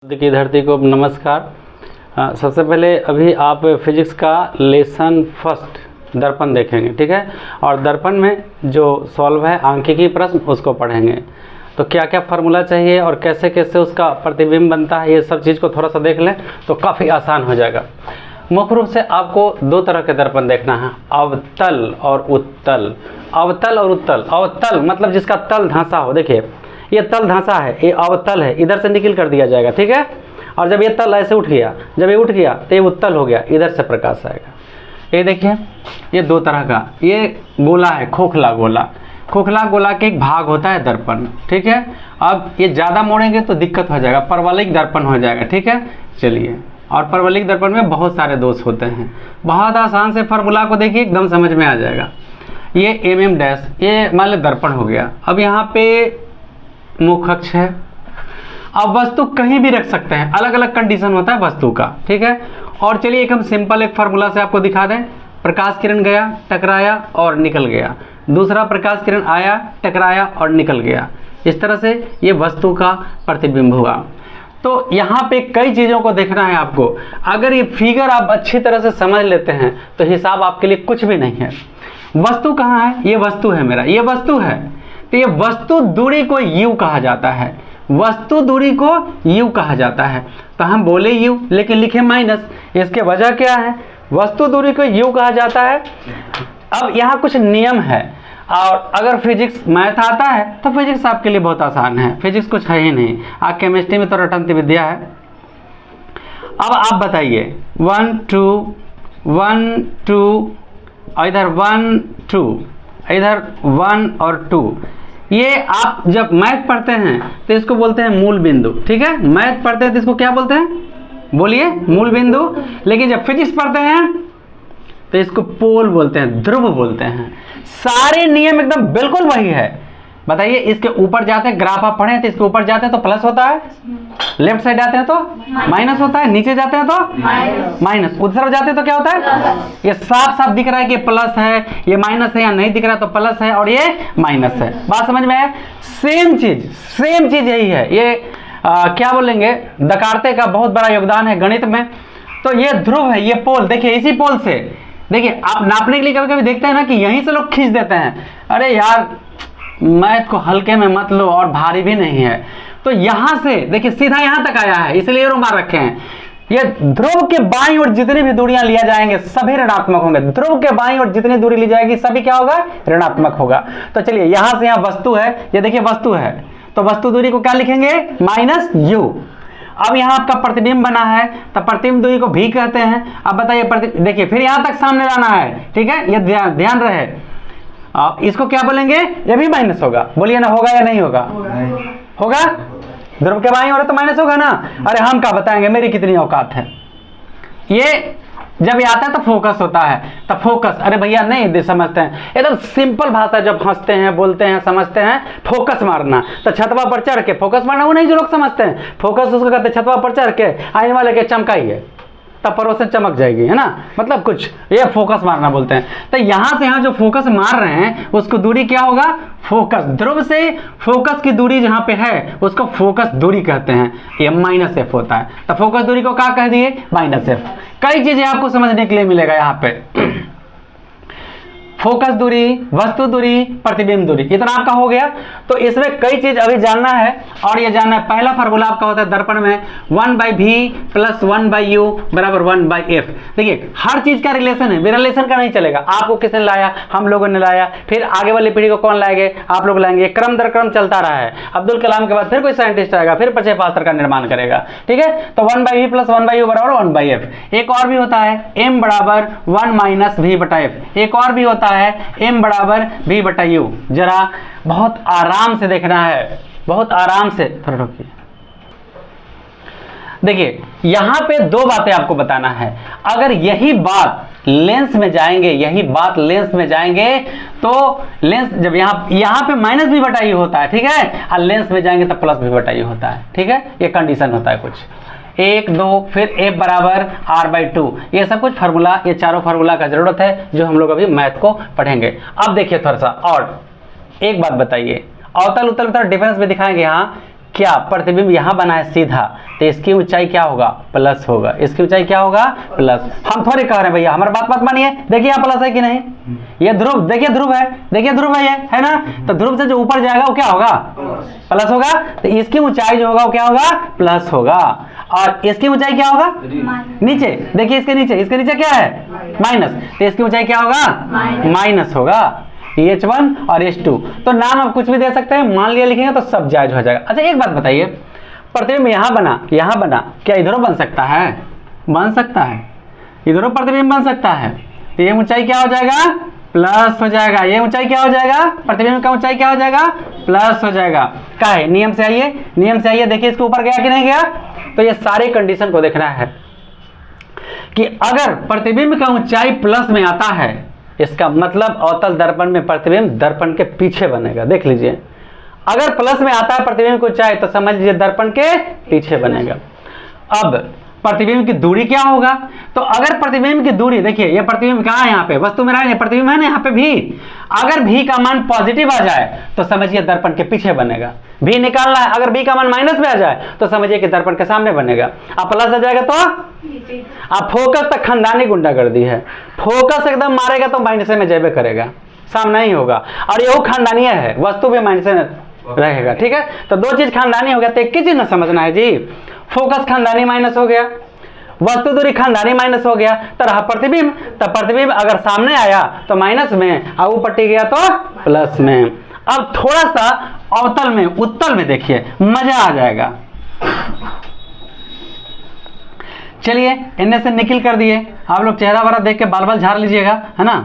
की धरती को नमस्कार। सबसे पहले अभी आप फिजिक्स का लेसन फर्स्ट दर्पण देखेंगे, ठीक है। और दर्पण में जो सॉल्व है आंखिकी प्रश्न उसको पढ़ेंगे। तो क्या क्या फार्मूला चाहिए और कैसे कैसे उसका प्रतिबिंब बनता है, ये सब चीज़ को थोड़ा सा देख लें तो काफ़ी आसान हो जाएगा। मुख्य रूप से आपको दो तरह के दर्पण देखना है, अवतल और उत्तल। अवतल और उत्तल। अवतल मतलब जिसका तल धंसा हो, देखिए ये तल धंसा है, ये अवतल है, इधर से निकल कर दिया जाएगा, ठीक है। और जब ये तल ऐसे उठ गया, जब ये उठ गया तो ये उत्तल हो गया, इधर से प्रकाश आएगा। ये देखिए ये दो तरह का, ये गोला है, खोखला गोला। खोखला गोला के एक भाग होता है दर्पण, ठीक है। अब ये ज़्यादा मोड़ेंगे तो दिक्कत हो जाएगा, परवलयिक दर्पण हो जाएगा, ठीक है। चलिए, और परवलयिक दर्पण में बहुत सारे दोष होते हैं। बहुत आसान से फार्मूला को देखिए, एकदम समझ में आ जाएगा। ये mm डैश, ये मान लो दर्पण हो गया। अब यहाँ पे मुख्य अक्ष है। अब वस्तु कहीं भी रख सकते हैं, अलग अलग कंडीशन होता है वस्तु का, ठीक है। और चलिए एक हम सिंपल एक फार्मूला से आपको दिखा दें। प्रकाश किरण गया, टकराया और निकल गया। दूसरा प्रकाश किरण आया, टकराया और निकल गया। इस तरह से ये वस्तु का प्रतिबिंब होगा। तो यहाँ पे कई चीज़ों को देखना है आपको। अगर ये फिगर आप अच्छी तरह से समझ लेते हैं तो हिसाब आपके लिए कुछ भी नहीं है। वस्तु कहाँ है? ये वस्तु है मेरा, ये वस्तु है। तो ये वस्तु दूरी को u कहा जाता है। वस्तु दूरी को u कहा जाता है। तो हम बोले u लेकिन लिखे माइनस, इसके वजह क्या है? वस्तु दूरी को u कहा जाता है। अब यहाँ कुछ नियम है, और अगर फिजिक्स मैथ आता है तो फिजिक्स आपके लिए बहुत आसान है। फिजिक्स कुछ है ही नहीं, आप केमिस्ट्री में तो रटंती विद्या है। अब आप बताइए 1 2 1 2, इधर 1 2, इधर 1 और 2। ये आप जब मैथ पढ़ते हैं तो इसको बोलते हैं मूल बिंदु, ठीक है। मैथ पढ़ते हैं तो इसको क्या बोलते हैं? बोलिए, मूल बिंदु। लेकिन जब फिजिक्स पढ़ते हैं तो इसको पोल बोलते हैं, ध्रुव बोलते हैं। सारे नियम एकदम बिल्कुल वही है। बताइए, इसके ऊपर जाते हैं, ग्राफ आप पढ़े तो इसके ऊपर जाते हैं तो प्लस होता है, लेफ्ट साइड जाते हैं तो माइनस होता है, नीचे जाते हैं तो माइनस, उधर जाते हैं तो क्या होता है? ये साफ साफ दिख रहा है कि प्लस है, ये माइनस है, या नहीं दिख रहा है तो प्लस है और ये माइनस है। बात समझ में है? सेम चीज यही है। ये क्या बोलेंगे, दकार्ते का बहुत बड़ा योगदान है गणित में। तो ये ध्रुव है, ये पोल। देखिए इसी पोल से, देखिए आप नापने के लिए कभी कभी देखते हैं ना कि यहीं से लोग खींच देते हैं। अरे यार, मैथ को हल्के में मत लो, और भारी भी नहीं है। तो यहां से देखिए सीधा यहां तक आया है, इसलिए एरो मार रखे हैं। ये ध्रुव के बाईं ओर जितनी भी दूरियां लिया जाएंगे सभी ऋणात्मक होंगे। ध्रुव के बाईं ओर जितनी दूरी ली जाएगी सभी क्या होगा? ऋणात्मक होगा। तो चलिए यहां से यहां वस्तु है, ये देखिए वस्तु है, तो वस्तु दूरी को क्या लिखेंगे? Minus u। अब यहाँ आपका प्रतिबिंब बना है तो प्रतिबिंब दूरी को भी कहते हैं। अब बताइए, देखिए फिर यहाँ तक सामने लाना है, ठीक है। ये ध्यान रहे, इसको क्या बोलेंगे? ये भी माइनस होगा। बोलिए ना, होगा या नहीं होगा? होगा। ध्रुव के बाईं ओर तो माइनस होगा ना। अरे हम क्या बताएंगे, मेरी कितनी औकात है। ये जब ये आता है तो फोकस होता है, तो फोकस, अरे भैया नहीं समझते हैं, एकदम सिंपल भाषा, जब हंसते हैं, बोलते हैं, समझते हैं, फोकस मारना। तो छतवा पर चढ़ के फोकस मारना, वो नहीं जो लोग समझते हैं। फोकस उसको कहते हैं छतवा पर चढ़ के आने वाले के चमकाइए, तब परोसे चमक जाएगी, है ना। मतलब कुछ ये फोकस मारना बोलते हैं। तो यहां से यहां जो फोकस मार रहे हैं उसको दूरी क्या होगा? फोकस। ध्रुव से फोकस की दूरी जहां पे है उसको फोकस दूरी कहते हैं। ये माइनस एफ होता है। तो फोकस दूरी को क्या कह दिए? Minus F. कई चीजें आपको समझने के लिए मिलेगा यहाँ पे। फोकस दूरी, वस्तु दूरी, प्रतिबिंब दूरी, इतना आपका हो गया। तो इसमें कई चीज अभी जानना है, और ये जानना है, पहला फार्मूला आपका होता है दर्पण में 1/v + 1/u = 1/f। देखिए हर चीज का रिलेशन है, रिलेशन का नहीं चलेगा। आपको किसने लाया? हम लोगों ने लाया। फिर आगे वाली पीढ़ी को कौन लाएंगे? आप लोग लाएंगे। क्रम दर क्रम चलता रहा है। अब्दुल कलाम के बाद फिर कोई साइंटिस्ट आएगा, फिर प्रक्षेपास्त्र का निर्माण करेगा, ठीक है। तो 1/v + 1/u = 1/f। एक और भी होता है m = 1 - v/f। एक और भी होता है m = v/u। जरा बहुत आराम से देखना है, बहुत आराम से, थोड़ा रुकिए। देखिए यहां पे दो बातें आपको बताना है। अगर यही बात लेंस में जाएंगे, यही बात लेंस में जाएंगे तो लेंस जब यहां पे -v/u होता है, ठीक है, और लेंस में जाएंगे तो +v/u होता है, ठीक है। ये कंडीशन होता है कुछ 1 2, फिर f = r/2। ये सब कुछ फार्मूला, ये चारों फार्मूला का जरूरत है जो हम लोग अभी मैथ को पढ़ेंगे। अब देखिए थोड़ा सा और एक बात बताइए, अवतल उत्तल डिफरेंस भी दिखाएंगे। यहाँ क्या प्रतिबिंब यहाँ बना है सीधा, तो इसकी ऊंचाई क्या होगा, प्लस होगा। इसकी ऊंचाई क्या होगा, प्लस। हम थोड़ी कह रहे हैं भैया, हमारी बात मत मानिए। देखिए यहाँ प्लस है कि नहीं, ये ध्रुव, देखिए ध्रुव है, देखिए ध्रुव है, ये है ना, तो ध्रुव से जो ऊपर जाएगा वो क्या होगा, प्लस होगा। तो इसकी ऊंचाई जो होगा वो क्या होगा, प्लस होगा। और इसकी ऊंचाई क्या होगा, नीचे, देखिए इसके नीचे क्या है, माइनस, तो इसकी ऊंचाई क्या होगा, माइनस होगा। H1 और H2, तो नाम आप कुछ भी दे सकते हैं, मान लिया लिखेंगे तो सब जायज हो जाएगा। अच्छा एक बात बताइए, प्रतिबिंब यहाँ बना, क्या इधरों बन सकता है, बन सकता है, इधरों प्रतिबिंब बन सकता है। तो ये ऊंचाई क्या हो जाएगा, प्लस हो जाएगा। ये ऊंचाई क्या हो जाएगा, प्रतिबिंब का ऊंचाई क्या हो जाएगा, प्लस हो जाएगा। क्या है, नियम से आइए, देखिए इसके ऊपर गया कि नहीं गया। तो ये सारे कंडीशन को देखना है कि अगर प्रतिबिंब का ऊंचाई प्लस में आता है, इसका मतलब अवतल दर्पण में प्रतिबिंब दर्पण के पीछे बनेगा। देख लीजिए, अगर प्लस में आता है प्रतिबिंब की ऊंचाई तो समझ लीजिए दर्पण के पीछे बनेगा। अब प्रतिबिंब की दूरी क्या होगा, तो अगर प्रतिबिंब की दूरी, देखिए ये प्रतिबिंब कहाँ है, यहाँ पे वस्तु में रहा है, प्रतिबिंब है ना यहाँ पे भी, अगर भी का मान पॉजिटिव आ जाए तो समझिए दर्पण के पीछे बनेगा। भी निकालना है, अगर भी का मान माइनस में आ जाए तो समझिए कि दर्पण के सामने बनेगा। अब प्लस आ जाएगा तो आप फोकस तक खानदानी गुंडागर्दी है, फोकस एकदम मारेगा तो माइनस में जेबे करेगा, सामने ही होगा। और ये खानदानी है, वस्तु भी माइनस में रहेगा। ठीक है, तो दो चीज खानदानी हो गया, तो एक ही चीज ना समझना है जी, फोकस खानदानी माइनस हो गया, वस्तु दूरी खानदानी माइनस हो गया। तो रहा प्रतिबिंब, तो प्रतिबिंब अगर सामने आया तो माइनस में, और ऊपर टिक गया तो प्लस में। अब थोड़ा सा अवतल में, उत्तल में देखिए, मजा आ जाएगा। चलिए इनमें से निकल कर दिए, आप लोग चेहरा वरा देख के बाल बाल झाड़ लीजिएगा, है ना।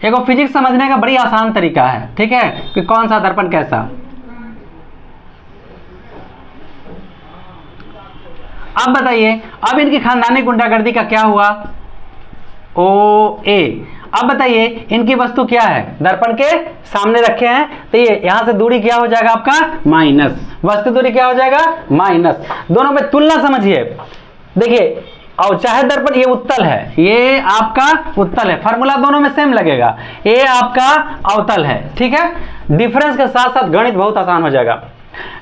एक फिजिक्स समझने का बड़ी आसान तरीका है, ठीक है, कि कौन सा दर्पण कैसा। अब बताइए, अब इनकी खानदानी गुंडागर्दी का क्या हुआ, OA। अब बताइए इनकी वस्तु क्या है, दर्पण के सामने रखे हैं, तो ये यहां से दूरी क्या हो जाएगा आपका, माइनस, वस्तु दूरी क्या हो जाएगा, माइनस। दोनों में तुलना समझिए, देखिए, और चाहे दर्पण, ये उत्तल है, ये आपका उत्तल है, फार्मूला दोनों में सेम लगेगा, ये आपका अवतल है। ठीक है, डिफरेंस के साथ साथ गणित बहुत आसान हो जाएगा।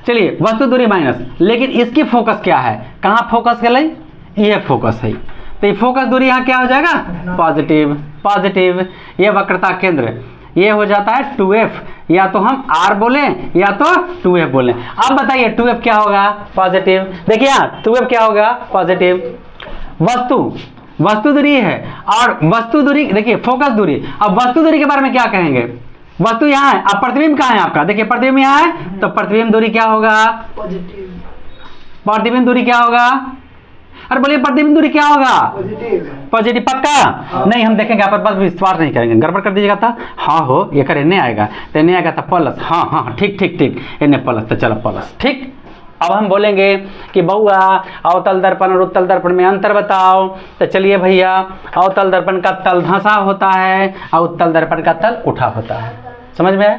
चलिए वस्तु दूरी माइनस, लेकिन इसकी फोकस क्या है, कहाँ फोकस कर ले, ये फोकस है, तो ये फोकस दूरी यहाँ क्या हो जाएगा, पॉजिटिव। ये वक्रता केंद्र ये हो जाता है 2F, या तो हम R बोले या तो 2F बोले। अब बताइए 2F क्या होगा, पॉजिटिव। देखिए यहाँ 2F क्या होगा, पॉजिटिव। वस्तु दूरी है, और वस्तु दूरी देखिए, फोकस दूरी। अब वस्तु दूरी के बारे में क्या कहेंगे, वस्तु यहाँ है, अब प्रतिबिंब कहाँ है आपका, देखिए प्रतिबिंब यहाँ है, तो प्रतिबिंब दूरी क्या होगा, प्रतिबिंब दूरी क्या होगा, अरे बोलिए प्रतिबिंब दूरी क्या होगा, पॉजिटिव। पक्का नहीं, हम देखेंगे आप बस विश्वास नहीं करेंगे, गड़बड़ कर दीजिएगा तो हाँ हो ये कर इन्हें आएगा, तो इन्हें आएगा तो प्लस, हाँ ठीक इन्हें प्लस, तो चलो प्लस। ठीक, अब हम बोलेंगे कि बउआ अवतल दर्पण और उत्तल दर्पण में अंतर बताओ। तो चलिए भैया, अवतल दर्पण का तल धंसा होता है और उत्तल दर्पण का तल उठा होता है, समझ में आया।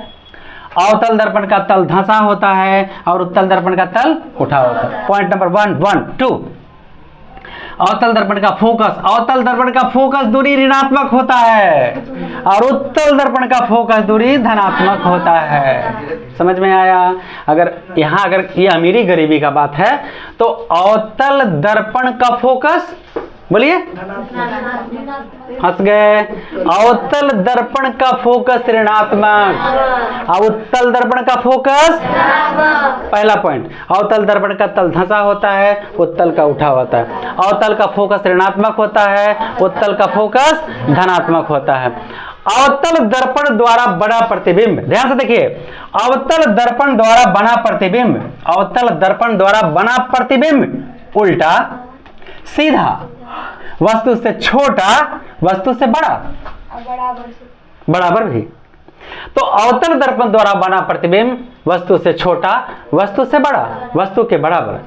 अवतल दर्पण का तल धंसा होता है और उत्तल दर्पण का तल उठा होता है। पॉइंट नंबर 1, 2, अवतल दर्पण का फोकस दूरी ऋणात्मक होता है और उत्तल दर्पण का फोकस दूरी धनात्मक होता है, समझ में आया। अगर यहाँ अगर ये अमीरी गरीबी का बात है तो अवतल दर्पण का फोकस, बोलिए, हंस गए, अवतल दर्पण का फोकस ऋणात्मक और उत्तल दर्पण का फोकस, पहला पॉइंट, अवतल दर्पण का तल धंसा होता है, उत्तल का उठा होता है। अवतल का फोकस ऋणात्मक होता है, उत्तल का फोकस धनात्मक होता है। अवतल दर्पण द्वारा बना प्रतिबिंब, ध्यान से देखिए, अवतल दर्पण द्वारा बना प्रतिबिंब, अवतल दर्पण द्वारा बना प्रतिबिंब उल्टा सीधा, वस्तु से छोटा वस्तु से बड़ा, बराबर भी। तो अवतल दर्पण द्वारा बना प्रतिबिंब वस्तु से छोटा वस्तु से बड़ा, वस्तु के बराबर,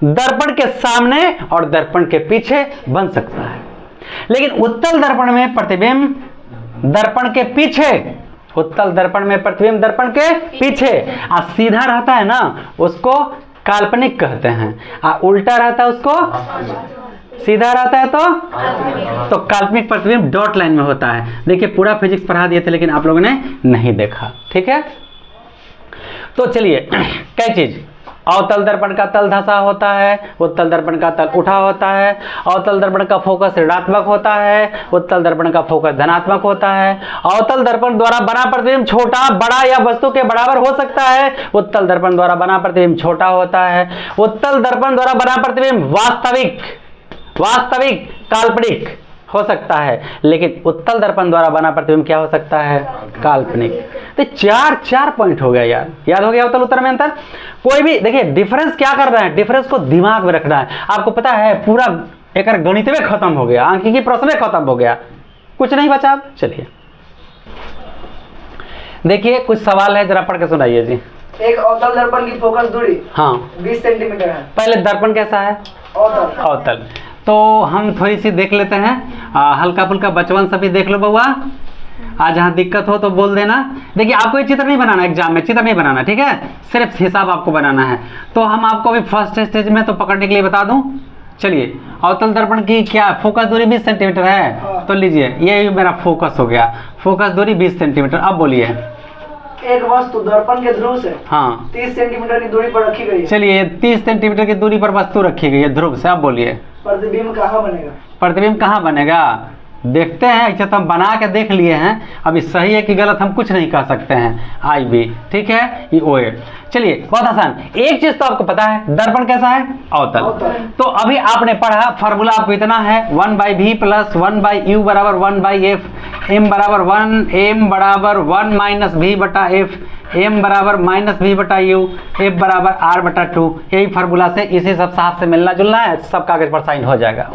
दर्पण के सामने और दर्पण के पीछे बन सकता है। लेकिन उत्तल दर्पण में प्रतिबिंब दर्पण के पीछे, उत्तल दर्पण में प्रतिबिंब दर्पण के पीछे, सीधा रहता है ना उसको काल्पनिक कहते हैं, उल्टा रहता है उसको, सीधा रहता है तो काल्पनिक प्रतिबिंब डॉट लाइन में होता है। देखिए पूरा फिजिक्स पढ़ा दिए थे लेकिन आप लोगों ने नहीं देखा, ठीक है। तो चलिए, कई चीज, अवतल दर्पण का तल धंसा होता है, उत्तल दर्पण का तल उठा होता है, अवतल दर्पण का फोकस ऋणात्मक होता है, उत्तल दर्पण का फोकस धनात्मक होता है, अवतल दर्पण द्वारा बना प्रतिबिंब छोटा, बड़ा या वस्तु के बराबर हो सकता है, उत्तल दर्पण द्वारा बना प्रतिबिंब छोटा होता है, उत्तल दर्पण द्वारा बना प्रतिबिंब वास्तविक काल्पनिक हो सकता है, लेकिन उत्तल दर्पण द्वारा बना प्रतिबिंब क्या हो सकता है, काल्पनिक। तो चार पॉइंट हो गया यार, याद हो गया उत्तल उत्तर में अंतर। कोई भी देखिए डिफरेंस क्या कर रहे हैं, डिफरेंस को दिमाग में रखना है। आपको पता है पूरा एक गणित में खत्म हो गया, आंखिकी प्रश्न में खत्म हो गया, कुछ नहीं बचा। चलिए देखिए कुछ सवाल है, जरा पढ़ के सुनाइए जी। एक अवतल दर्पण की फोकस दूरी हाँ 20 सेंटीमीटर है। पहले दर्पण कैसा है, अवतल। तो हम थोड़ी सी देख लेते हैं, हल्का फुल्का बचपन सभी देख लो बउआ, आज जहाँ दिक्कत हो तो बोल देना। देखिए आपको ये चित्र नहीं बनाना, एग्जाम में चित्र नहीं बनाना, ठीक है, सिर्फ हिसाब आपको बनाना है। तो हम आपको अभी फर्स्ट स्टेज में तो पकड़ने के लिए बता दूं। चलिए अवतल दर्पण की क्या फोकस दूरी 20 सेंटीमीटर है, तो लीजिए ये मेरा फोकस हो गया, फोकस दूरी 20 सेंटीमीटर। अब बोलिए एक वस्तु दर्पण के ध्रुव से हाँ 30 सेंटीमीटर की दूरी पर रखी गई है। चलिए 30 सेंटीमीटर की दूरी पर वस्तु रखी गई है ध्रुव से। अब बोलिए प्रतिबिंब कहाँ बनेगा, प्रतिबिंब कहाँ बनेगा, देखते हैं। अच्छा तो हम बना के देख लिए हैं, अभी सही है कि गलत हम कुछ नहीं कह सकते हैं, आई बी, ठीक है, ये ओ ए। चलिए बहुत आसान, एक चीज तो आपको पता है, दर्पण कैसा है, अवतल। तो अभी आपने पढ़ा, फार्मूला आपको इतना है 1/v प्लस 1/u बराबर 1/f, m बराबर 1, m बराबर 1 माइनस v बटा f, m बराबर माइनस v बटा u, f बराबर r बटा 2। यही फार्मूला से इसी सब साहब से मिलना जुलना है, सब कागज पर साइन हो जाएगा।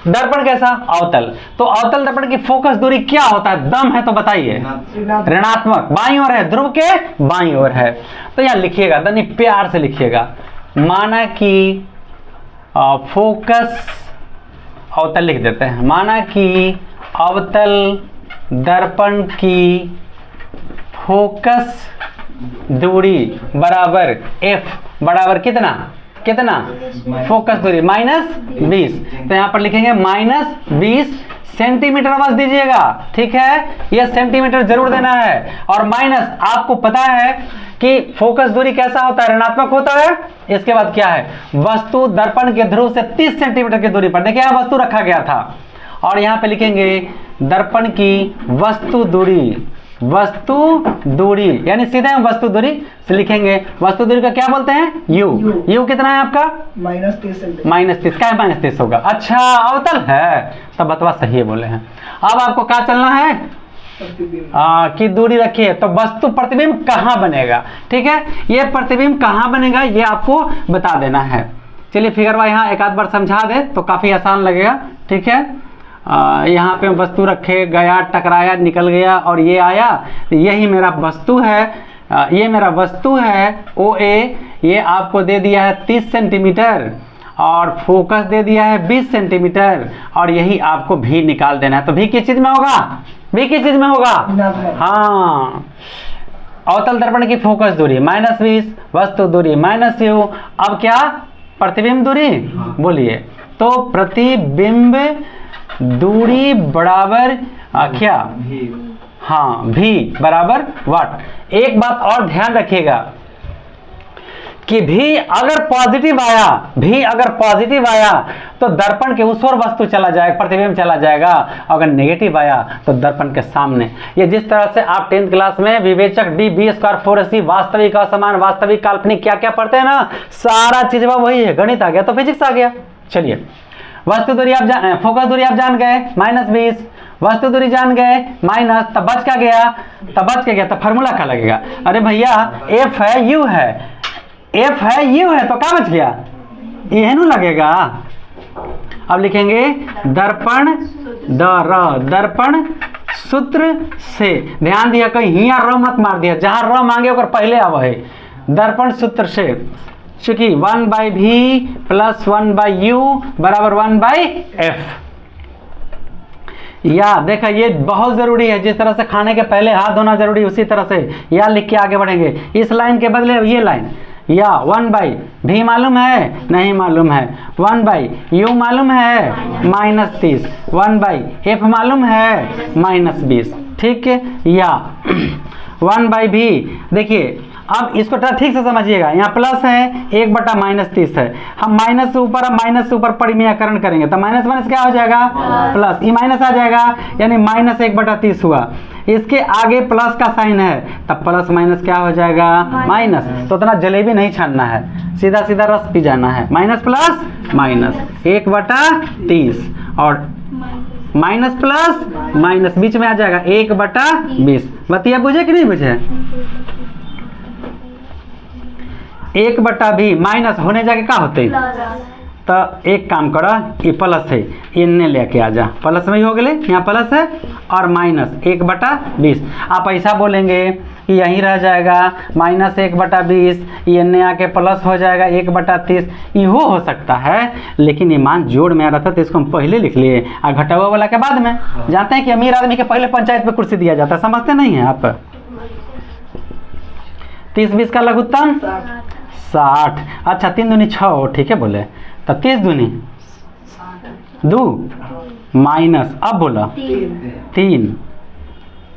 दर्पण कैसा, अवतल। तो अवतल दर्पण की फोकस दूरी क्या होता है, दम है तो बताइए, ऋणात्मक, बाईं ओर है, ध्रुव के बाईं ओर है। तो यहाँ लिखिएगा, दनी प्यार से लिखिएगा, माना कि फोकस अवतल लिख देते हैं, माना कि अवतल दर्पण की फोकस दूरी बराबर f बराबर कितना फोकस दूरी -20। तो यहाँ पर लिखेंगे -20 सेंटीमीटर बस दीजिएगा, ठीक है, ये सेंटीमीटर जरूर देना है। और माइनस, आपको पता है कि फोकस दूरी कैसा होता है, ऋणात्मक होता है। इसके बाद क्या है, वस्तु दर्पण के ध्रुव से 30 सेंटीमीटर की दूरी पर, देखिए यहाँ वस्तु रखा गया था, और यहाँ पे लिखेंगे दर्पण की वस्तु दूरी, यानी सीधे हम वस्तु दूरी से लिखेंगे। वस्तु दूरी का क्या बोलते हैं, u कितना है आपका, -30। क्या है -30 होगा, अच्छा अवतल है, तब बतवा सही है बोले हैं। अब आपको क्या चलना है, की दूरी रखिए, तो वस्तु प्रतिबिंब कहाँ बनेगा, ठीक है, ये प्रतिबिंब कहाँ बनेगा ये आपको बता देना है। चलिए फिगर वाई यहाँ एक आध बार समझा दे तो काफी आसान लगेगा, ठीक है। यहाँ पे वस्तु रखे गया, टकराया, निकल गया और ये आया, यही मेरा वस्तु है, ये मेरा वस्तु है ओ ए, ये आपको दे दिया है 30 सेंटीमीटर और फोकस दे दिया है 20 सेंटीमीटर, और यही आपको भी निकाल देना है। तो भी किस चीज में होगा, भी किस चीज में होगा, हाँ, अवतल दर्पण की फोकस दूरी -20, वस्तु दूरी -u। अब क्या, प्रतिबिंब दूरी बोलिए, तो प्रतिबिंब दूरी बराबर क्या, हाँ भी बराबर वाट। एक बात और ध्यान रखिएगा कि भी अगर पॉजिटिव आया तो दर्पण के उस ओर वस्तु चला जाएगा, प्रतिबिंब चला जाएगा। अगर नेगेटिव आया तो दर्पण के सामने। ये जिस तरह से आप 10th क्लास में विवेचक d b स्क्वायर 4ac, वास्तविक असमान, वास्तविक काल्पनिक क्या क्या पढ़ते हैं ना, सारा चीज वही है, गणित आ गया तो फिजिक्स आ गया। चलिए वस्तु दूरी आप जान, फोकस दूरी आप जान गए -20, वस्तु दूरी जान गए माइनस, तब बच क्या गया, तो फार्मूला क्या लगेगा, अरे भैया f है u है तो क्या बच गया, एहनू लगेगा। अब लिखेंगे दर्पण सूत्र से, ध्यान दिया कहीं हिया र मत मार दिया, जहां र मांगे ओकर पहले आव है, दर्पण सूत्र से, चूंकि 1/v प्लस 1/u बराबर 1/f। या देखा ये बहुत जरूरी है, जिस तरह से खाने के पहले हाथ धोना जरूरी है उसी तरह से या लिख के आगे बढ़ेंगे। इस लाइन के बदले ये लाइन, या 1/v मालूम है, नहीं मालूम है, 1/u मालूम है -30, 1/f मालूम है -20, ठीक है। या 1/v, देखिए अब इसको थोड़ा ठीक से समझिएगा, यहाँ प्लस है 1/-30 है, हम माइनस से ऊपर परिमेयकरण करेंगे तो माइनस माइनस क्या हो जाएगा प्लस, ये माइनस आ जाएगा यानी -1/30 हुआ। इसके आगे प्लस का साइन है तब प्लस माइनस क्या हो जाएगा माइनस। तो इतना जलेबी नहीं छानना है, सीधा सीधा रस पी जाना है। माइनस प्लस माइनस 1/30 और माइनस प्लस माइनस बीच में आ जाएगा 1/20। बतिया बुझे कि नहीं बुझे? 1/20 माइनस होने जाके क्या होते तो एक काम करो, ये प्लस है इन्ने लेके आ जा, प्लस में ही हो गए, यहाँ प्लस है और माइनस 1/20। आप ऐसा बोलेंगे कि यहीं रह जाएगा -1/20, ये इन्ने आके प्लस हो जाएगा 1/30, इहो हो सकता है। लेकिन ये मान जोड़ में आ रहा था तो इसको हम पहले लिख लिए और घटावा वाला के बाद में। जानते हैं कि अमीर आदमी के पहले पंचायत में कुर्सी दिया जाता है, समझते नहीं हैं आप? 30-20 का लघुत्तम 60। अच्छा 3 दूनी 6, ठीक है बोले, तो 30 दूनी 2 माइनस, अब बोला 3,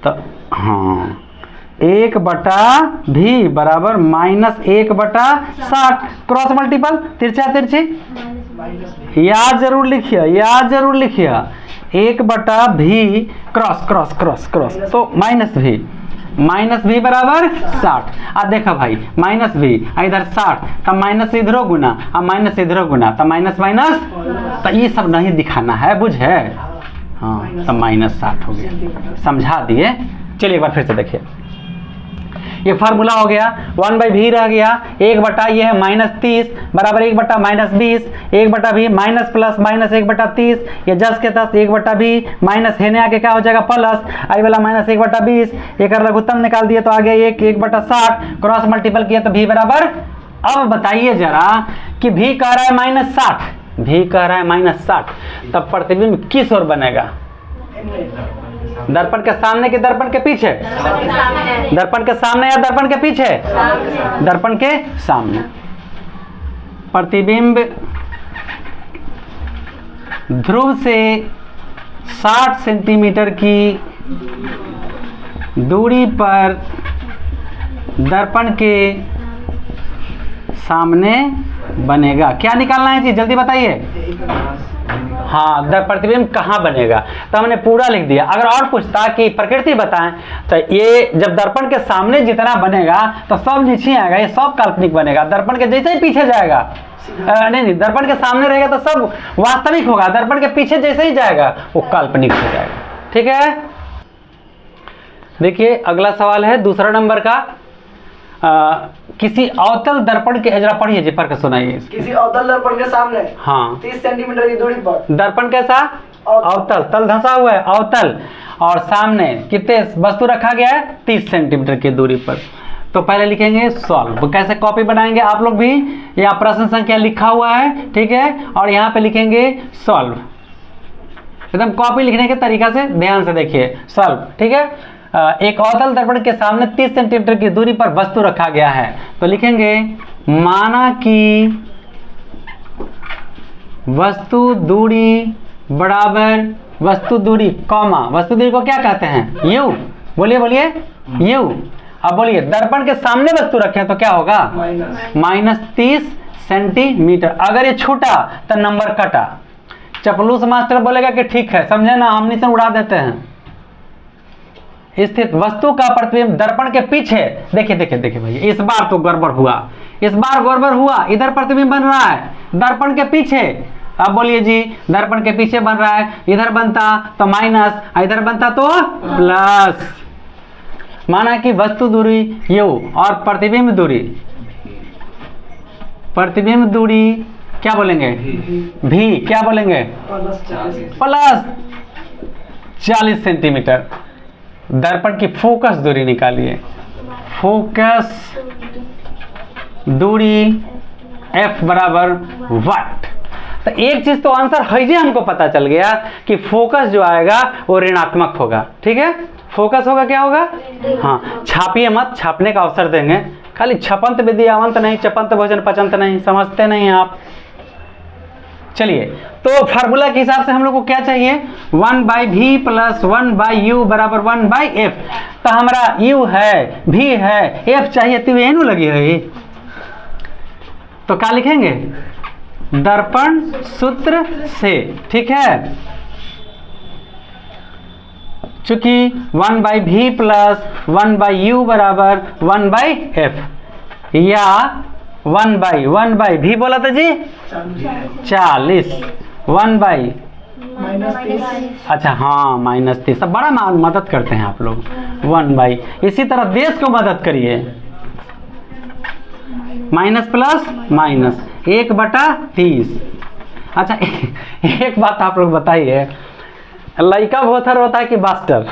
तो हाँ 1/20 बराबर -1/60। क्रॉस मल्टीपल तिरछा तिरछी याद जरूर लिखिए, 1/20 क्रॉस क्रॉस क्रॉस क्रॉस तो -v बराबर 60। अब देखा भाई -v इधर 60 तब माइनस इधरो गुना और माइनस इधरो गुना तब माइनस माइनस, तो ये सब नहीं दिखाना है, बुझे? हाँ तब -60 हो गया, समझा दिए। चलिए एक बार फिर से देखिए, ये फार्मूला हो गया 1/v रह गया 1/, ये है -30 बराबर 1/-20, 1/v माइनस प्लस -1/30, ये जस के तस 1/v माइनस हेने आके क्या हो जाएगा प्लस, आई वाला -1/20, एक लघुत्तम निकाल दिए तो आ गया 1/60, क्रॉस मल्टीपल किया तो v बराबर। अब बताइए जरा कि v कह रहा है -60, v कह रहा है -60, तब प्रतिबिंब किस ओर बनेगा? दर्पण के सामने कि दर्पण के पीछे? दर्पण के सामने या दर्पण के पीछे? दर्पण के सामने। प्रतिबिंब ध्रुव से 60 सेंटीमीटर की दूरी पर दर्पण के सामने बनेगा। क्या निकालना है जी, जल्दी बताइए। हाँ, प्रतिबिंब कहाँ बनेगा, तो हमने पूरा लिख दिया। अगर और पूछता कि प्रकृति बताएं तो ये जब दर्पण के सामने जितना बनेगा तो सब नीचे आएगा, ये सब काल्पनिक बनेगा। दर्पण के जैसे ही पीछे जाएगा नहीं, दर्पण के सामने रहेगा तो सब वास्तविक होगा, दर्पण के पीछे जैसे ही जाएगा वो काल्पनिक हो जाएगा। ठीक है, देखिए अगला सवाल है दूसरा नंबर का। किसी अवतल दर्पण के, जरा पढ़िए जी, पढ़ के सुनाइए। किसी अवतल दर्पण के सामने हाँ 30 सेंटीमीटर की दूरी पर दर्पण कैसा अवतल, तल धंसा हुआ है अवतल, और सामने कितने वस्तु रखा गया है 30 सेंटीमीटर की दूरी पर। तो पहले लिखेंगे सॉल्व। कैसे कॉपी बनाएंगे आप लोग भी, यहाँ प्रश्न संख्या लिखा हुआ है, ठीक है, और यहाँ पे लिखेंगे सॉल्व। एकदम कॉपी लिखने के तरीका से ध्यान से देखिए, सॉल्व। ठीक है, एक अवतल दर्पण के सामने 30 सेंटीमीटर की दूरी पर वस्तु रखा गया है, तो लिखेंगे माना कि वस्तु दूरी बराबर वस्तु दूरी कॉमा, वस्तु दूरी को क्या कहते हैं यू, बोलिए बोलिए यू। अब बोलिए दर्पण के सामने वस्तु रखें तो क्या होगा -30 सेंटीमीटर। अगर ये छूटा तो नंबर कटा। चपलूस मास्टर बोलेगा कि ठीक है, समझे ना, हमने से उड़ा देते हैं। स्थित वस्तु का प्रतिबिंब दर्पण के पीछे, देखिए देखिए देखिए भैया, इस बार तो गड़बड़ हुआ, इस बार गड़बड़ हुआ। इधर प्रतिबिंब बन रहा है दर्पण के पीछे। अब बोलिए जी, दर्पण के पीछे बन रहा है, इधर बनता तो माइनस, इधर बनता तो प्लस। माना कि वस्तु दूरी यू और प्रतिबिंब दूरी क्या बोलेंगे भी, क्या बोलेंगे प्लस 40 सेंटीमीटर। दर्पण की फोकस दूरी निकालिए, फोकस दूरी F बराबर वाट। तो एक चीज तो आंसर है जी, हमको पता चल गया कि फोकस जो आएगा वो ऋणात्मक होगा। ठीक है, फोकस होगा क्या होगा, हाँ छापिए मत, छापने का अवसर देंगे, खाली छपंत विद्यावंत नहीं, चपंत भोजन पचंत नहीं, समझते नहीं आप। चलिए, तो फार्मूला के हिसाब से हम लोग को क्या चाहिए, 1/v प्लस 1/u बराबर 1/f। तो हमारा u है, v है, f चाहिए, तो एनु लगी है। तो क्या लिखेंगे, दर्पण सूत्र से, ठीक है। चूंकि 1/v प्लस 1/u बराबर 1/f, या 1/v बोला था जी 40, 1/, अच्छा हाँ -30, सब बड़ा मदद करते हैं आप लोग, 1/, इसी तरह देश को मदद करिए, माइनस प्लस माइनस 1/30। अच्छा एक बात आप लोग बताइए, लड़का भोथर होता है कि मास्टर?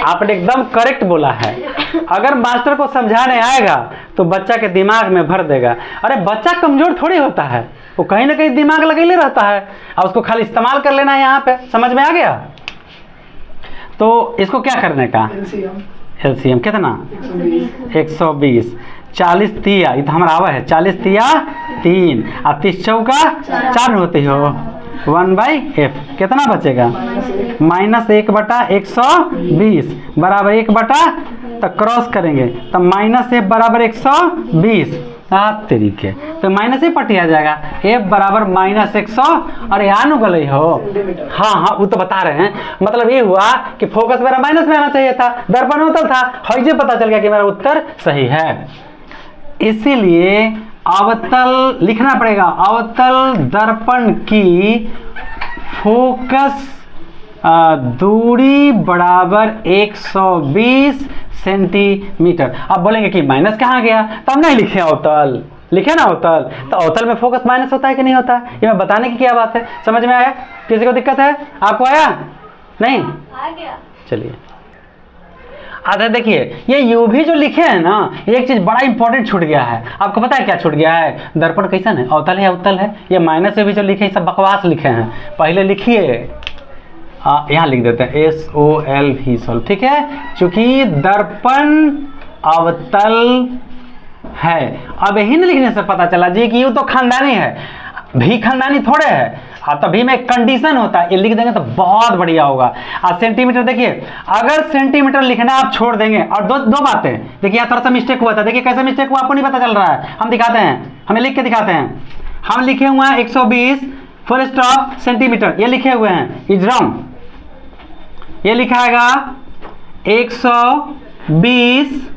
आपने एकदम करेक्ट बोला है। अगर मास्टर को समझाने आएगा तो बच्चा के दिमाग में भर देगा। अरे बच्चा कमजोर थोड़ी होता है, वो कहीं ना कहीं दिमाग लगेले रहता है, और उसको खाली इस्तेमाल कर लेना है। यहाँ पे समझ में आ गया? तो इसको क्या करने का, एलसीएम कितना, 120, 40 तिया, ये तो हमारा आवा है, 40 तिया 3 और 30 चौका 4 होती हो, 1/f कितना बचेगा, -1/120 बराबर 1 तो क्रॉस करेंगे तो -f बराबर 120, तरीके तो माइनस ही पटिया जाएगा, f बराबर -100। अरे यहाँ नु गलई हो, हाँ वो तो बता रहे हैं। मतलब ये हुआ कि फोकस मेरा माइनस में आना चाहिए था, दर्पण अवतल था, हईजे पता चल गया कि मेरा उत्तर सही है। इसीलिए अवतल लिखना पड़ेगा, अवतल दर्पण की फोकस दूरी बराबर 120 सेंटीमीटर। अब बोलेंगे कि माइनस कहाँ गया, तो हम नहीं लिखे अवतल, लिखे ना अवतल, तो अवतल में फोकस माइनस होता है कि नहीं होता है, ये मैं बताने की क्या बात है। समझ में आया? किसी को दिक्कत है? आपको आया? नहीं आ गया। चलिए अच्छा देखिए, ये यू भी जो लिखे हैं ना, एक चीज बड़ा इंपॉर्टेंट छूट गया है। आपको पता है क्या छूट गया है? दर्पण कैसा है, अवतल है या उत्तल है? ये माइनस से भी जो लिखे सब बकवास लिखे हैं। पहले लिखिए, यहाँ लिख देते हैं SOLV सोल्व, ठीक है। चूंकि दर्पण अवतल है, अब यही न लिखने से पता चला जी कि यू तो खानदानी है, भी खानदानी थोड़े है, तभी में कंडीशन होता है, ये लिख देंगे तो बहुत बढ़िया होगा। सेंटीमीटर देखिए, अगर सेंटीमीटर लिखना आप छोड़ देंगे, और दो बातें देखिए, यहाँ थोड़ा सा मिस्टेक हुआ था, देखिए कैसा मिस्टेक हुआ आपको नहीं पता चल रहा है, हम दिखाते हैं, हमें लिख के दिखाते हैं। हम लिखे हुए हैं 120 फुल स्टॉप सेंटीमीटर, ये लिखे हुए हैं, इज रॉन्ग। ये लिखाएगा 120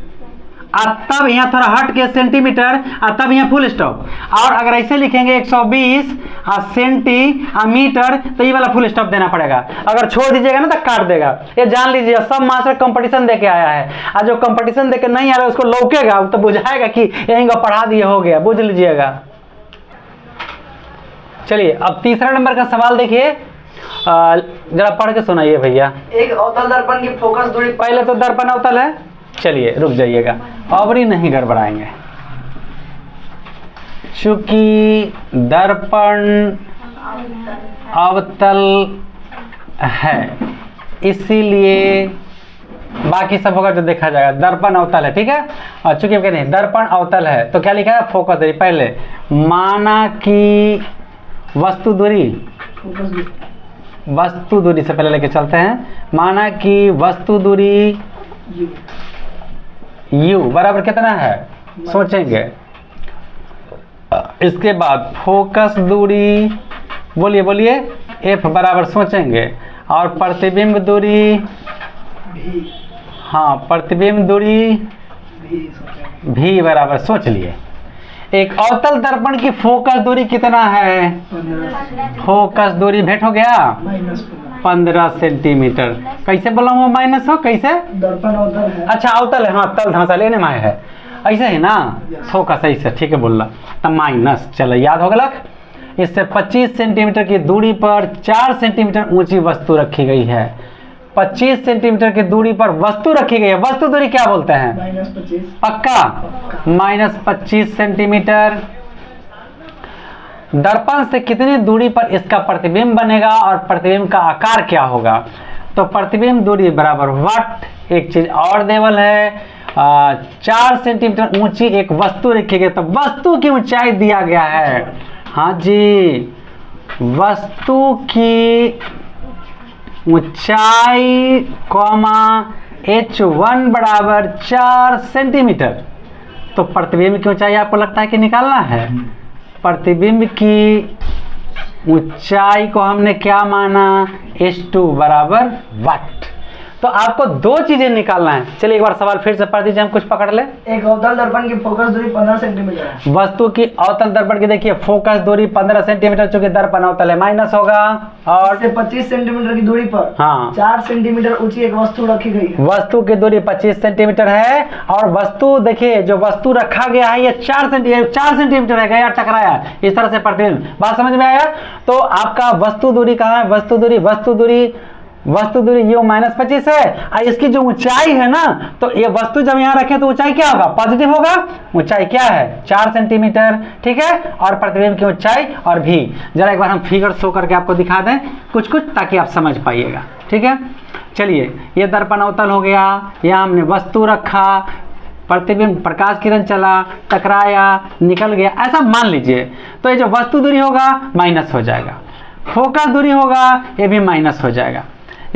और तब यहाँ थोड़ा हट के सेंटीमीटर और तब यहाँ फुल स्टॉप। और अगर ऐसे लिखेंगे 120 सेंटीमीटर तो ये वाला फुल स्टॉप देना पड़ेगा। अगर छोड़ दीजिएगा ना तो काट देगा। ये जान लीजिए, सब मास्टर कंपटीशन दे के आया है, और जो कंपटीशन दे के नहीं आ रहा है उसको लौकेगा, तो बुझाएगा कि यहीं का पढ़ा दिए, हो गया, बुझ लीजिएगा। चलिए अब तीसरा नंबर का सवाल देखिए, जरा पढ़ के सुनाइए भैया। एक अवतल दर्पण की फोकस दूरी, पहले तो दर्पण अवतल है, चलिए रुक जाइएगा, अबरी नहीं गड़बड़ाएंगे। चूंकि दर्पण अवतल है इसीलिए बाकी सब होगा जो देखा जाएगा। दर्पण अवतल है, ठीक है। और चूंकि कहते हैं दर्पण अवतल है तो क्या लिखा है, फोकस दूरी। पहले माना कि वस्तु दूरी से पहले लेके चलते हैं। माना कि वस्तु दूरी u बराबर कितना है, सोचेंगे। इसके बाद फोकस दूरी, बोलिए बोलिए, f बराबर सोचेंगे, और प्रतिबिंब दूरी, हाँ प्रतिबिंब दूरी v बराबर सोच लिए। एक अवतल दर्पण की फोकस दूरी कितना है, फोकस दूरी भेंट हो गया 15 सेंटीमीटर। कैसे बोला हूँ माइनस हो, कैसे, दर्पण अवतल है, अच्छा अवतल है, हाँ तल धंसा लेने में है, ऐसे है ना, फोकस ऐसे, ठीक है बोल रहा, तब माइनस, चलो याद हो गया। इससे 25 सेंटीमीटर की दूरी पर 4 सेंटीमीटर ऊंची वस्तु रखी गई है। 25 सेंटीमीटर की दूरी पर वस्तु रखी गई है, वस्तु दूरी क्या बोलते हैं, -25, पक्का, -25 सेंटीमीटर। दर्पण से कितनी दूरी पर इसका प्रतिबिंब बनेगा और प्रतिबिंब का आकार क्या होगा, तो प्रतिबिंब दूरी बराबर वाट, एक चीज और देवल है, 4 सेंटीमीटर ऊंची एक वस्तु रखी गई, तो वस्तु की ऊंचाई दिया गया है हाँ जी, वस्तु की ऊंचाई कॉमा h1 बराबर 4 सेंटीमीटर। तो प्रतिबिंब की ऊंचाई आपको लगता है कि निकालना है। प्रतिबिंब की ऊंचाई को हमने क्या माना, h2 बराबर वाट। तो आपको दो चीजें निकालना है। चलिए एक बार सवाल फिर से पढ़ दीजिए, हम कुछ पकड़ ले। एक अवतल दर्पण की फोकस दूरी 15 सेंटीमीटर है। वस्तु की अवतल दर्पण की देखिए फोकस दूरी 15 सेंटीमीटर, चूंकि दर्पण अवतल है माइनस होगा। और से 25 सेंटीमीटर की दूरी पर हाँ 4 सेंटीमीटर ऊंची एक वस्तु रखी गई है। वस्तु की दूरी 25 सेंटीमीटर है और वस्तु देखिए जो वस्तु रखा गया है ये 4 सेंटीमीटर है, गया टकराया इस तरह से प्रतिबिंब। बात समझ में आया। तो आपका वस्तु दूरी कहाँ है, वस्तु दूरी ये -25 है और इसकी जो ऊंचाई है ना, तो ये वस्तु जब यहाँ रखे तो ऊंचाई क्या होगा, पॉजिटिव होगा। ऊंचाई क्या है 4 सेंटीमीटर, ठीक है। और प्रतिबिंब की ऊंचाई और भी जरा एक बार हम फिगर शो करके आपको दिखा दें कुछ ताकि आप समझ पाइएगा, ठीक है। चलिए ये दर्पण अवतल हो गया, यहाँ हमने वस्तु रखा, प्रतिबिंब प्रकाश किरण चला, टकराया, निकल गया, ऐसा मान लीजिए। तो ये जो वस्तु दूरी होगा माइनस हो जाएगा, फोकस दूरी होगा ये भी माइनस हो जाएगा,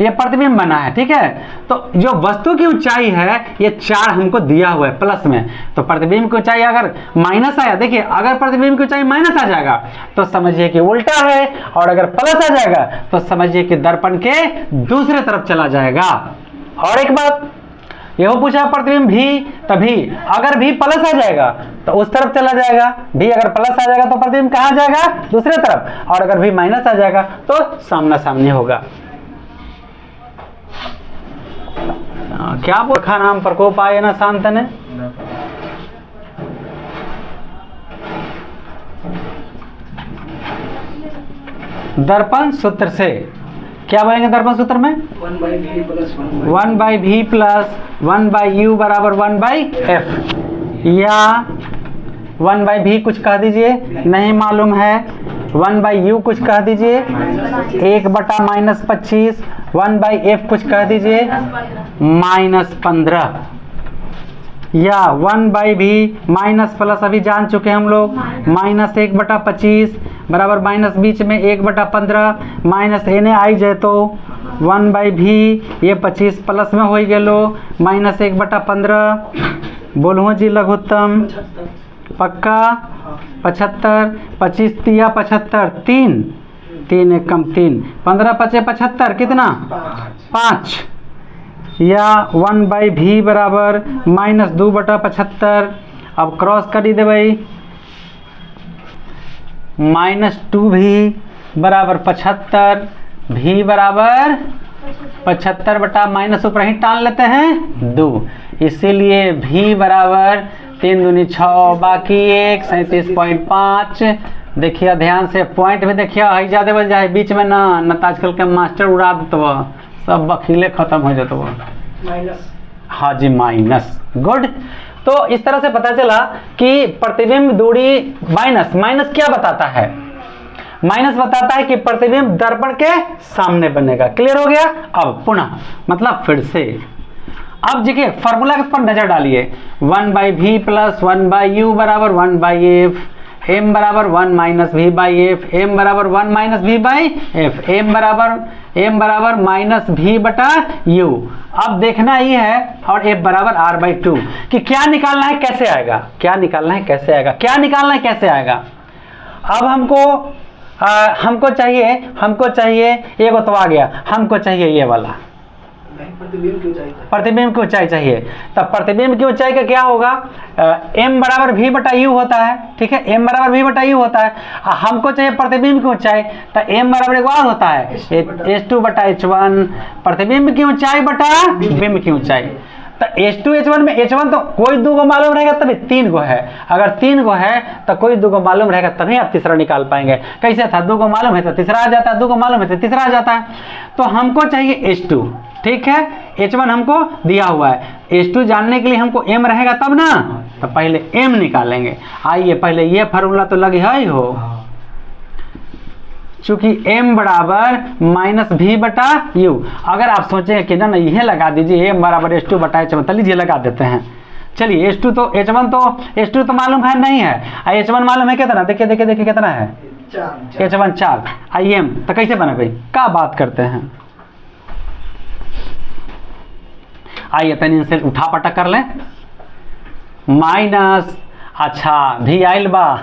ये प्रतिबिंब बना है, ठीक है। तो जो वस्तु की ऊंचाई है ये 4 हमको दिया हुआ है प्लस में, तो प्रतिबिंब की ऊंचाई अगर माइनस आया, देखिए अगर प्रतिबिंब की ऊंचाई माइनस आ जाएगा तो समझिए कि उल्टा है, और अगर प्लस आ जाएगा तो समझिए कि दर्पण के दूसरे तरफ चला जाएगा। और एक बात यह पूछा प्रतिबिंब भी, तभी अगर भी प्लस आ जाएगा तो उस तरफ चला जाएगा, भी अगर प्लस आ जाएगा तो प्रतिबिंब कहाँ जाएगा, दूसरे तरफ, और अगर भी माइनस आ जाएगा तो सामना सामनी होगा। क्या बोखा नाम प्रकोप आए ना शांतने। दर्पण सूत्र से क्या बोलेंगे, दर्पण सूत्र में 1/v + 1/v प्लस 1/u बराबर 1/f, या 1/v कुछ कह दीजिए, नहीं मालूम है, 1/u कुछ कह दीजिए, 1/-25, 1/f कुछ कह दीजिए, -15, या 1/v माइनस प्लस अभी जान चुके हम लोग, -1/25 बराबर माइनस बीच में 1/15, माइनस एने आई जाए तो 1/v ये 25 प्लस में हो गेलो, -1/15 बोलूँ जी लघुत्तम पक्का 75, 25 तिया 75, 3 एक कम 3, 15 × 5 = 75, कितना 5, या 1/v बराबर -2/75। अब क्रॉस कर दे भाई, -2v बराबर 75, v बराबर 75 बटा माइनस ऊपर ही टाल लेते हैं 2, इसीलिए v बराबर 3 दूनी 6 बाकी 1 37.5। देखिए ध्यान से पॉइंट भी देखिए, हई ज्यादा बन जाए बीच में ना आजकल के मास्टर उड़ा देते वो सब वकीले खत्म हो जाते वो माइनस। हाँ जी माइनस, गुड। तो इस तरह से पता चला कि प्रतिबिंब दूरी माइनस क्या बताता है, माइनस बताता है कि प्रतिबिंब दर्पण के सामने बनेगा। क्लियर हो गया। अब पुनः मतलब फिर से अब देखिए फॉर्मूला पर नजर डालिए, 1/v प्लस 1/u बराबर 1/f, m बराबर 1 - v/f, m बराबर 1 - v/f, m बराबर -v/u। अब देखना ही है, और f बराबर r/2 कि क्या निकालना है कैसे आएगा, क्या निकालना है कैसे आएगा, क्या निकालना है कैसे आएगा। अब हमको चाहिए ये तो आ गया, हमको चाहिए ये वाला प्रतिबिंब की ऊंचाई चाहिए। तब प्रतिबिंब की ऊंचाई का क्या होगा, m बराबर v/u होता है, ठीक है, m बराबर v/u होता है। हमको चाहिए प्रतिबिंब की ऊंचाई, तो m बराबर एक और होता है h2/h1, प्रतिबिंब की ऊंचाई बटा बिंब की ऊंचाई। तो h2h1 में h1 तो कोई 2 को मालूम रहेगा तभी 3 को है, अगर 3 को है तो कोई 2 को मालूम रहेगा तभी आप तीसरा निकाल पाएंगे। कैसे था, 2 को मालूम है तो तीसरा आ जाता है, 2 को मालूम है तो तीसरा आ जाता है। तो हमको चाहिए h2, ठीक है, h1 हमको दिया हुआ है, h2 जानने के लिए हमको m रहेगा तब ना, तो पहले m निकालेंगे। आइए पहले ये फार्मूला तो लगी है ही हो, चूंकि m बराबर -v/u। अगर आप सोचें कि ना यह लगा दीजिए m बराबर h2/h1, तो लीजिए लगा देते हैं। चलिए h2 तो h1 तो मालूम है नहीं है, h1 मालूम है कितना, देखिए कितना है 4 H1 4 IM तो कैसे बने भाई, क्या बात करते हैं। आइए तनी इनसे उठा पटक कर लें। माइनस, अच्छा भी आइल बा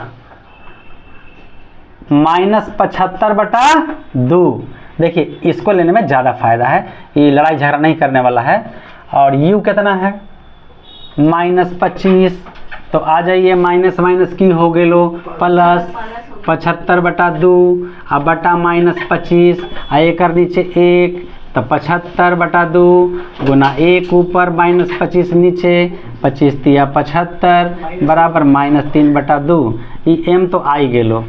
-75/2। देखिए इसको लेने में ज़्यादा फायदा है, ये लड़ाई झगड़ा नहीं करने वाला है। और u कितना है -25, तो आ जाइए माइनस माइनस की हो गए लो प्लस 75/2 अब बटा -25 आ एक नीचे 1 तो 75/2 गुना 1 ऊपर -25 नीचे 25 तिया 75 बराबर -3/2। ये m तो आई गेलो।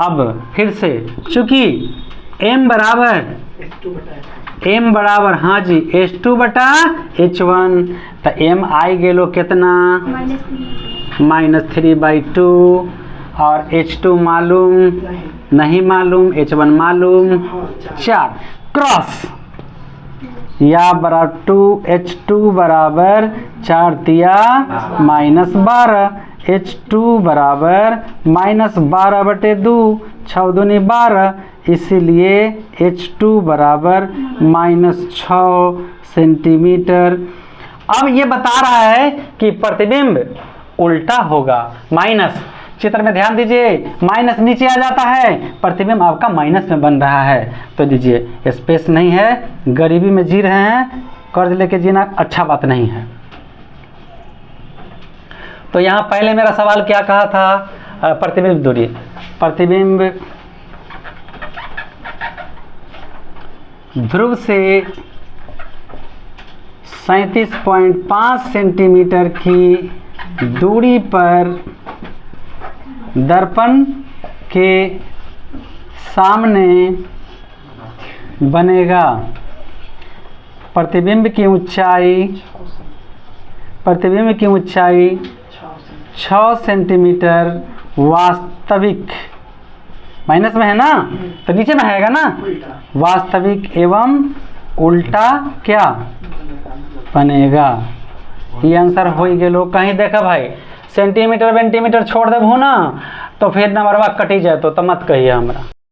अब फिर से चूंकि m बराबर हाँ जी H2/H1 तो m आई गेलो कितना -3/2 और H2 मालूम नहीं मालूम, H1 मालूम 4 क्रॉस या बराबर 2H2 बराबर 4 तिया -12 H2 बराबर -12/2 6 दूनी 12 इसीलिए H2 बराबर -6 सेंटीमीटर। अब ये बता रहा है कि प्रतिबिंब उल्टा होगा। माइनस चित्र में ध्यान दीजिए, माइनस नीचे आ जाता है, प्रतिबिंब आपका माइनस में बन रहा है। तो दीजिए स्पेस नहीं है, गरीबी में जी रहे हैं, कर्ज लेके जीना अच्छा बात नहीं है। तो यहाँ पहले मेरा सवाल क्या कहा था, प्रतिबिंब दूरी, प्रतिबिंब ध्रुव से 37.5 सेंटीमीटर की दूरी पर दर्पण के सामने बनेगा। प्रतिबिंब की ऊंचाई 6 सेंटीमीटर वास्तविक, माइनस में है ना तो नीचे में आएगा ना, वास्तविक एवं उल्टा क्या बनेगा। ये आंसर हो ही गेलो। कहीं देखा भाई सेंटीमीटर वेंटीमीटर छोड़ देबू ना तो फिर नंबरवा कटी जाए तो मत कहिए हमरा।